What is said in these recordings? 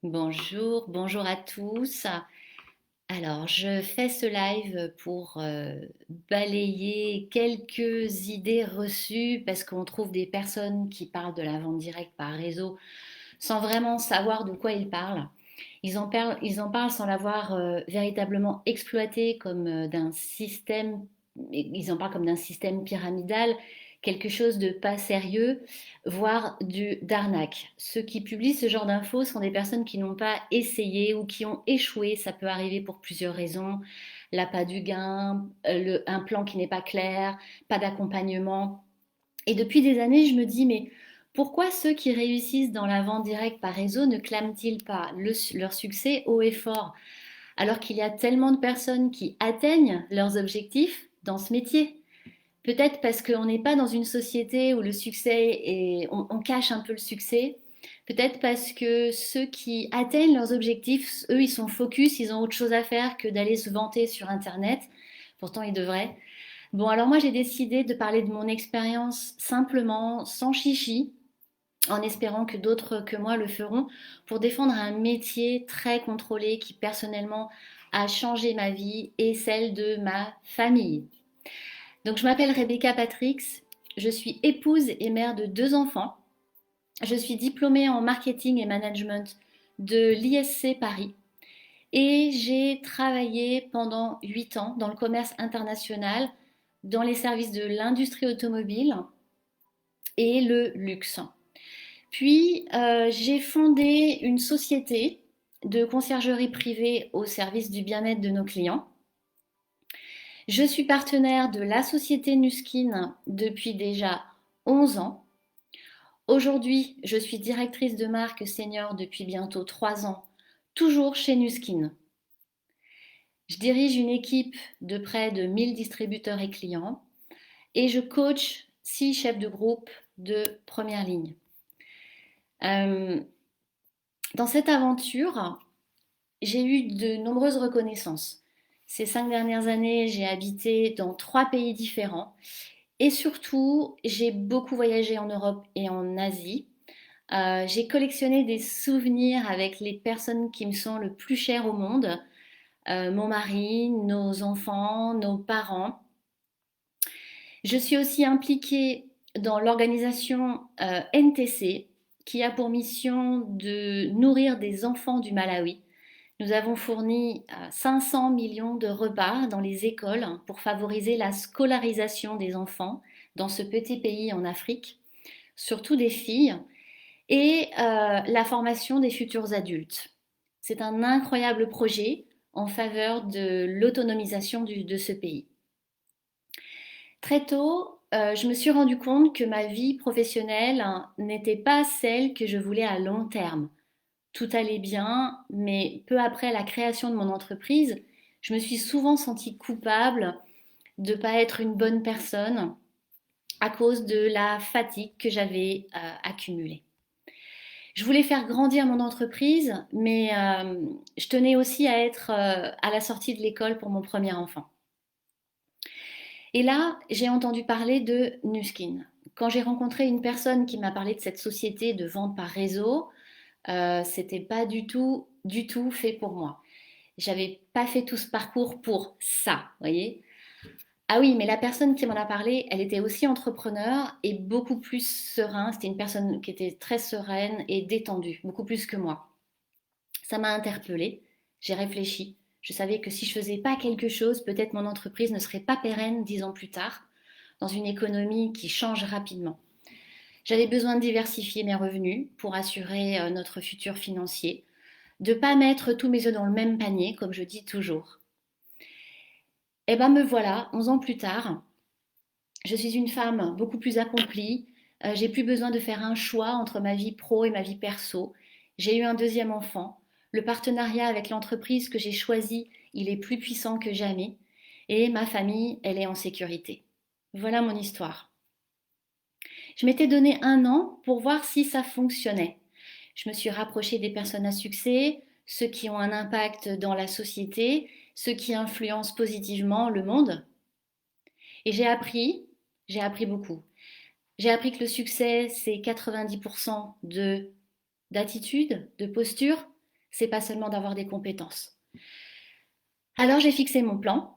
Bonjour, bonjour à tous. Alors, je fais ce live pour balayer quelques idées reçues parce qu'on trouve des personnes qui parlent de la vente directe par réseau sans vraiment savoir de quoi ils parlent. Ils en parlent sans l'avoir véritablement exploité comme d'un système, ils en parlent comme d'un système pyramidal, quelque chose de pas sérieux, voire d'arnaque. Ceux qui publient ce genre d'infos sont des personnes qui n'ont pas essayé ou qui ont échoué. Ça peut arriver pour plusieurs raisons. L'appât du gain, un plan qui n'est pas clair, pas d'accompagnement. Et depuis des années, je me dis, mais pourquoi ceux qui réussissent dans la vente directe par réseau ne clament-ils pas leur succès haut et fort, alors qu'il y a tellement de personnes qui atteignent leurs objectifs dans ce métier? Peut-être parce qu'on n'est pas dans une société où le succès est, on cache un peu le succès. Peut-être parce que ceux qui atteignent leurs objectifs, eux, ils sont focus, ils ont autre chose à faire que d'aller se vanter sur Internet. Pourtant, ils devraient. Bon, alors moi, j'ai décidé de parler de mon expérience simplement, sans chichi, en espérant que d'autres que moi le feront, pour défendre un métier très contrôlé qui, personnellement, a changé ma vie et celle de ma famille. Donc, je m'appelle Rebecca Patrix, je suis épouse et mère de deux enfants. Je suis diplômée en marketing et management de l'ISC Paris et j'ai travaillé pendant 8 ans dans le commerce international, dans les services de l'industrie automobile et le luxe. Puis, j'ai fondé une société de conciergerie privée au service du bien-être de nos clients. Je suis partenaire de la société Nuskin depuis déjà 11 ans. Aujourd'hui, je suis directrice de marque senior depuis bientôt 3 ans, toujours chez Nuskin. Je dirige une équipe de près de 1000 distributeurs et clients et je coach 6 chefs de groupe de première ligne. Euh, dans cette aventure, j'ai eu de nombreuses reconnaissances. Ces 5 dernières années, j'ai habité dans 3 pays différents et surtout, j'ai beaucoup voyagé en Europe et en Asie. J'ai collectionné des souvenirs avec les personnes qui me sont le plus chères au monde, mon mari, nos enfants, nos parents. Je suis aussi impliquée dans l'organisation NTC qui a pour mission de nourrir des enfants du Malawi. Nous avons fourni 500 millions de repas dans les écoles pour favoriser la scolarisation des enfants dans ce petit pays en Afrique, surtout des filles, et la formation des futurs adultes. C'est un incroyable projet en faveur de l'autonomisation de ce pays. Très tôt, je me suis rendu compte que ma vie professionnelle n'était pas celle que je voulais à long terme. Tout allait bien, mais peu après la création de mon entreprise, je me suis souvent sentie coupable de ne pas être une bonne personne à cause de la fatigue que j'avais accumulée. Je voulais faire grandir mon entreprise, mais je tenais aussi à être à la sortie de l'école pour mon premier enfant. Et là, j'ai entendu parler de Nuskin. Quand j'ai rencontré une personne qui m'a parlé de cette société de vente par réseau, c'était pas du tout fait pour moi. J'avais pas fait tout ce parcours pour ça, vous voyez. Ah oui, mais la personne qui m'en a parlé, elle était aussi entrepreneur et beaucoup plus serein. C'était une personne qui était très sereine et détendue, beaucoup plus que moi. Ça m'a interpellée, j'ai réfléchi. Je savais que si je faisais pas quelque chose, peut-être mon entreprise ne serait pas pérenne 10 ans plus tard, dans une économie qui change rapidement. J'avais besoin de diversifier mes revenus pour assurer notre futur financier, de ne pas mettre tous mes œufs dans le même panier, comme je dis toujours. Et ben me voilà, 11 ans plus tard, je suis une femme beaucoup plus accomplie, j'ai plus besoin de faire un choix entre ma vie pro et ma vie perso. J'ai eu un deuxième enfant, le partenariat avec l'entreprise que j'ai choisi, il est plus puissant que jamais, et ma famille, elle est en sécurité. Voilà mon histoire. Je m'étais donné 1 an pour voir si ça fonctionnait. Je me suis rapprochée des personnes à succès, ceux qui ont un impact dans la société, ceux qui influencent positivement le monde. Et j'ai appris beaucoup. J'ai appris que le succès, c'est 90% d'attitude, de posture, c'est pas seulement d'avoir des compétences. Alors j'ai fixé mon plan.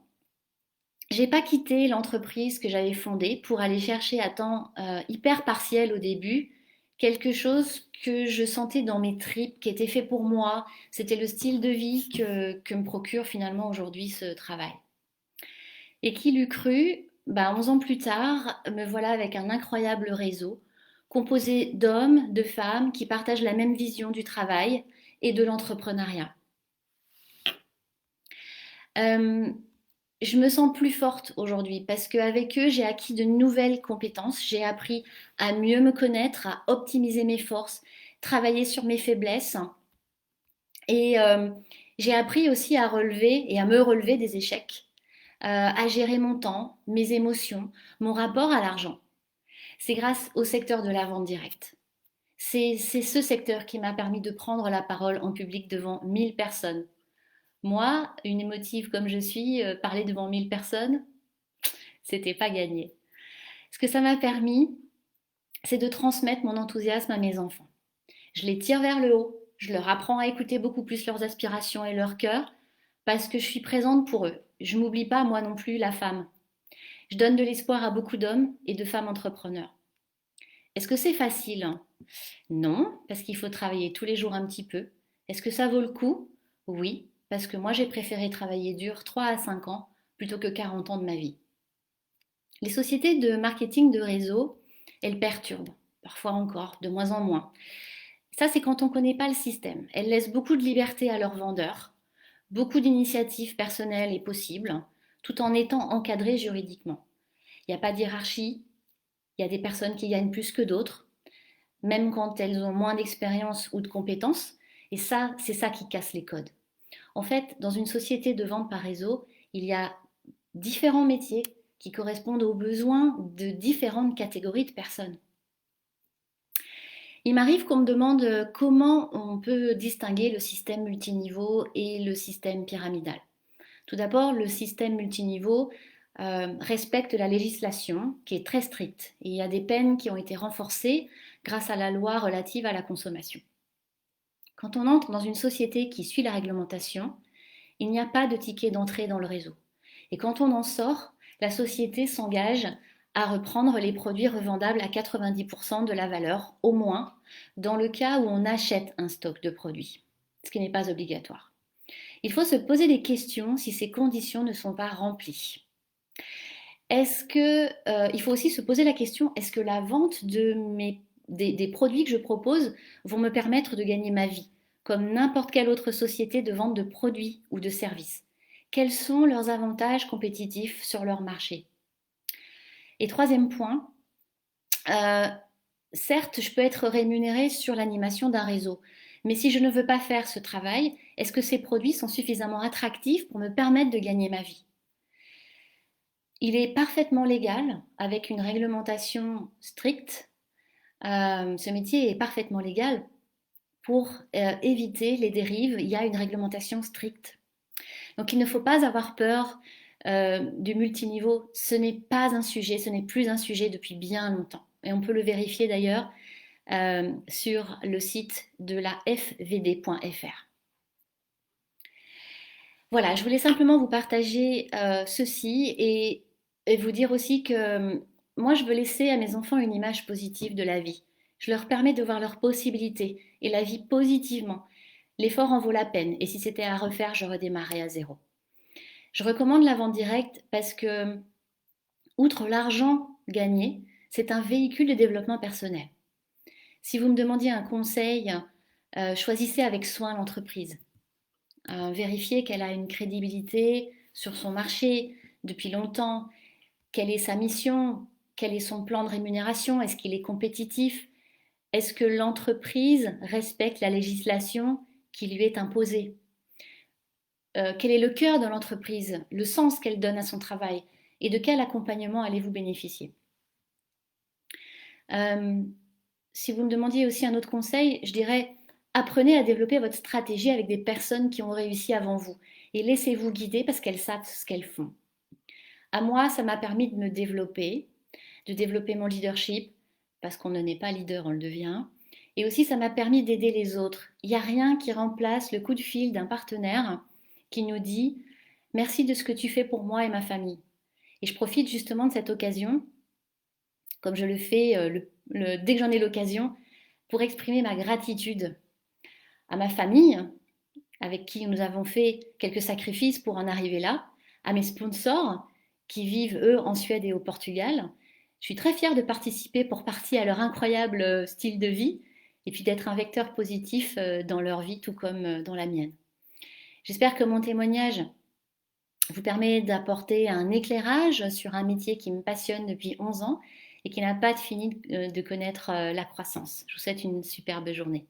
J'ai pas quitté l'entreprise que j'avais fondée pour aller chercher à temps hyper partiel au début quelque chose que je sentais dans mes tripes, qui était fait pour moi. C'était le style de vie que me procure finalement aujourd'hui ce travail. Et qui l'eût cru, 11 ans plus tard, me voilà avec un incroyable réseau, composé d'hommes, de femmes qui partagent la même vision du travail et de l'entrepreneuriat. Euh, je me sens plus forte aujourd'hui parce qu'avec eux, j'ai acquis de nouvelles compétences. J'ai appris à mieux me connaître, à optimiser mes forces, travailler sur mes faiblesses. Et j'ai appris aussi à relever et à me relever des échecs, à gérer mon temps, mes émotions, mon rapport à l'argent. C'est grâce au secteur de la vente directe. C'est ce secteur qui m'a permis de prendre la parole en public devant 1000 personnes. Moi, une émotive comme je suis, parler devant 1000 personnes, c'était pas gagné. Ce que ça m'a permis, c'est de transmettre mon enthousiasme à mes enfants. Je les tire vers le haut, je leur apprends à écouter beaucoup plus leurs aspirations et leur cœur, parce que je suis présente pour eux. Je m'oublie pas, moi non plus, la femme. Je donne de l'espoir à beaucoup d'hommes et de femmes entrepreneurs. Est-ce que c'est facile? Non, parce qu'il faut travailler tous les jours un petit peu. Est-ce que ça vaut le coup? Oui, parce que moi j'ai préféré travailler dur 3 à 5 ans plutôt que 40 ans de ma vie. Les sociétés de marketing de réseau, elles perturbent, parfois encore, de moins en moins. Ça, c'est quand on ne connaît pas le système. Elles laissent beaucoup de liberté à leurs vendeurs, beaucoup d'initiatives personnelles et possibles, tout en étant encadrées juridiquement. Il n'y a pas de hiérarchie, il y a des personnes qui gagnent plus que d'autres, même quand elles ont moins d'expérience ou de compétences, et ça, c'est ça qui casse les codes. En fait, dans une société de vente par réseau, il y a différents métiers qui correspondent aux besoins de différentes catégories de personnes. Il m'arrive qu'on me demande comment on peut distinguer le système multiniveau et le système pyramidal. Tout d'abord, le système multiniveau respecte la législation qui est très stricte et il y a des peines qui ont été renforcées grâce à la loi relative à la consommation. Quand on entre dans une société qui suit la réglementation, il n'y a pas de ticket d'entrée dans le réseau. Et quand on en sort, la société s'engage à reprendre les produits revendables à 90% de la valeur, au moins, dans le cas où on achète un stock de produits, ce qui n'est pas obligatoire. Il faut se poser des questions si ces conditions ne sont pas remplies. Il faut aussi se poser la question, est-ce que la vente des produits que je propose vont me permettre de gagner ma vie, comme n'importe quelle autre société de vente de produits ou de services? Quels sont leurs avantages compétitifs sur leur marché? Et troisième point, euh, certes, je peux être rémunérée sur l'animation d'un réseau, mais si je ne veux pas faire ce travail, est-ce que ces produits sont suffisamment attractifs pour me permettre de gagner ma vie? Il est parfaitement légal, avec une réglementation stricte. Ce métier est parfaitement légal pour éviter les dérives. Il y a une réglementation stricte. Donc il ne faut pas avoir peur du multiniveau. Ce n'est pas un sujet, ce n'est plus un sujet depuis bien longtemps. Et on peut le vérifier d'ailleurs sur le site de la fvd.fr. Voilà, je voulais simplement vous partager ceci et vous dire aussi que moi, je veux laisser à mes enfants une image positive de la vie. Je leur permets de voir leurs possibilités et la vie positivement. L'effort en vaut la peine et si c'était à refaire, je redémarrais à zéro. Je recommande la vente directe parce que, outre l'argent gagné, c'est un véhicule de développement personnel. Si vous me demandiez un conseil, choisissez avec soin l'entreprise. Vérifiez qu'elle a une crédibilité sur son marché depuis longtemps, quelle est sa mission, quel est son plan de rémunération, est-ce qu'il est compétitif, est-ce que l'entreprise respecte la législation qui lui est imposée, quel est le cœur de l'entreprise, le sens qu'elle donne à son travail et de quel accompagnement allez-vous bénéficier. Si vous me demandiez aussi un autre conseil, je dirais apprenez à développer votre stratégie avec des personnes qui ont réussi avant vous et laissez-vous guider parce qu'elles savent ce qu'elles font. À moi, ça m'a permis de me développer, de développer mon leadership parce qu'on ne naît pas leader, on le devient, Et aussi, ça m'a permis d'aider les autres. Il n'y a rien qui remplace le coup de fil d'un partenaire qui nous dit merci de ce que tu fais pour moi et ma famille. Et je profite justement de cette occasion, comme je le fais dès que j'en ai l'occasion, pour exprimer ma gratitude à ma famille, avec qui nous avons fait quelques sacrifices pour en arriver là, à mes sponsors qui vivent eux en Suède et au Portugal. Je suis très fière de participer pour partie à leur incroyable style de vie et puis d'être un vecteur positif dans leur vie tout comme dans la mienne. J'espère que mon témoignage vous permet d'apporter un éclairage sur un métier qui me passionne depuis 11 ans et qui n'a pas fini de connaître la croissance. Je vous souhaite une superbe journée.